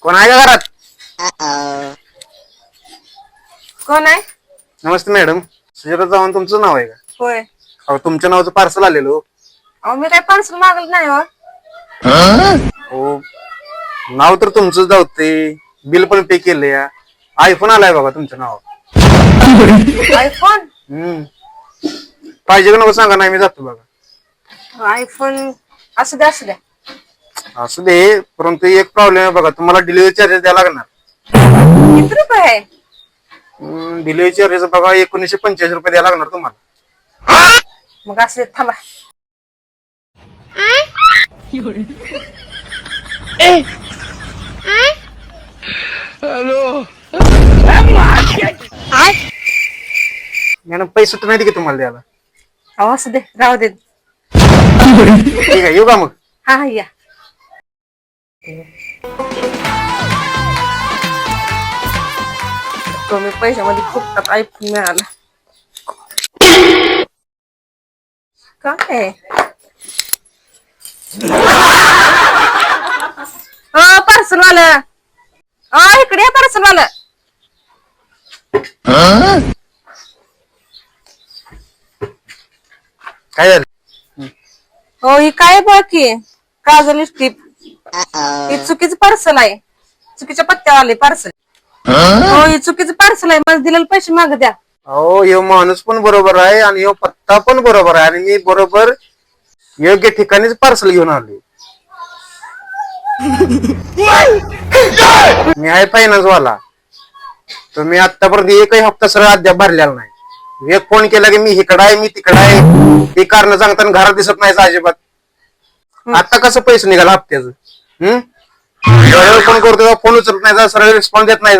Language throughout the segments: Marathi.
कोण आहे का घरात? कोण आहे? नमस्ते मॅडम. सुजाता चव्हाण तुमचं नाव आहे का? होय. अहो तुमच्या नावाचं पार्सल आलेलो. अहो मी काय पार्सल मागलं नाही हो. हो, नाव तर तुमचंच धावते, बिल पण पे केलं या. आयफोन आलाय बघा तुमच्या नावावर. आयफोन पाहिजे का नको सांगा, नाही मी जातो बघा. आयफोन असू द्या असू द्या. असू दे, परंतु एक प्रॉब्लेम आहे बघा, तुम्हाला डिलिव्हरी चार्जेस द्यावा लागणार. किती रुपये आहे? डिलिव्हरी चार्जेस बघा 1985 रुपये द्यायला लागणार तुम्हाला. मग असं थांबा. मॅडम पैसे तर नाही की तुम्हाला द्यायला. अहो असू दे, राहू दे. ठीक आहे, येऊ का मग? हा हा या. कमी पैशामध्ये फुकटात आयफोन मिळाला. काय पार्सल वाला, इकडे पार्सल वाला. काय झालं? हो ही काय बाकी काजल लिपस्टिक, ही चुकीचं पार्सल आहे. चुकीच्या पत्त्यावाले पार्सल. हो ही चुकीचं पार्सल आहे. मला दिलेले पैसे माग द्या. अहो ह्यो माणूस पण बरोबर आहे आणि ह्यो पत्ता पण बरोबर आहे आणि मी बरोबर योग्य ठिकाणीच पार्सल घेऊन आलोय. मी आहे फायनान्स वाला. तर मी आतापर्यंत एकही हप्ता सरळ अद्याप भरलेला नाही. एक फोन केला की मी इकडं आहे, मी तिकडं आहे, ही कारण सांगताना घरात दिसत नाही अजिबात. आता कसं पैसे निघाला हप्त्याचं? फोन करतो तेव्हा फोन उचलत नाही, सरळ रिस्पॉन्स देत नाही.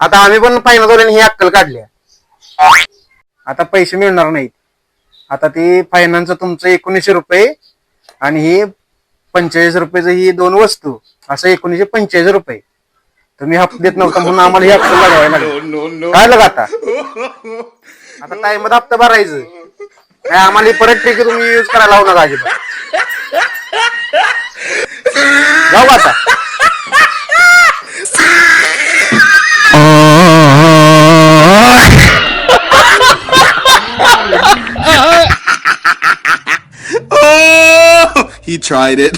आता आम्ही पण फायनान्स वाल्याने ही अक्कल काढली. आता पैसे मिळणार नाहीत. आता ती फायनान्सचं तुमचं 1900 रुपये आणि ही 45 रुपयाचं ही दोन वस्तू, असं 1945 रुपये. तुम्ही हप्ता देत नव्हता म्हणून आम्हाला ही अक्कल लागायला लागली. काय लगा आता टाइमात हप्ता भरायचं काय, आम्हाला परत पैकी तुम्ही युज करायला लावू नका अजिबात. जाऊ आता. Oh, he tried it.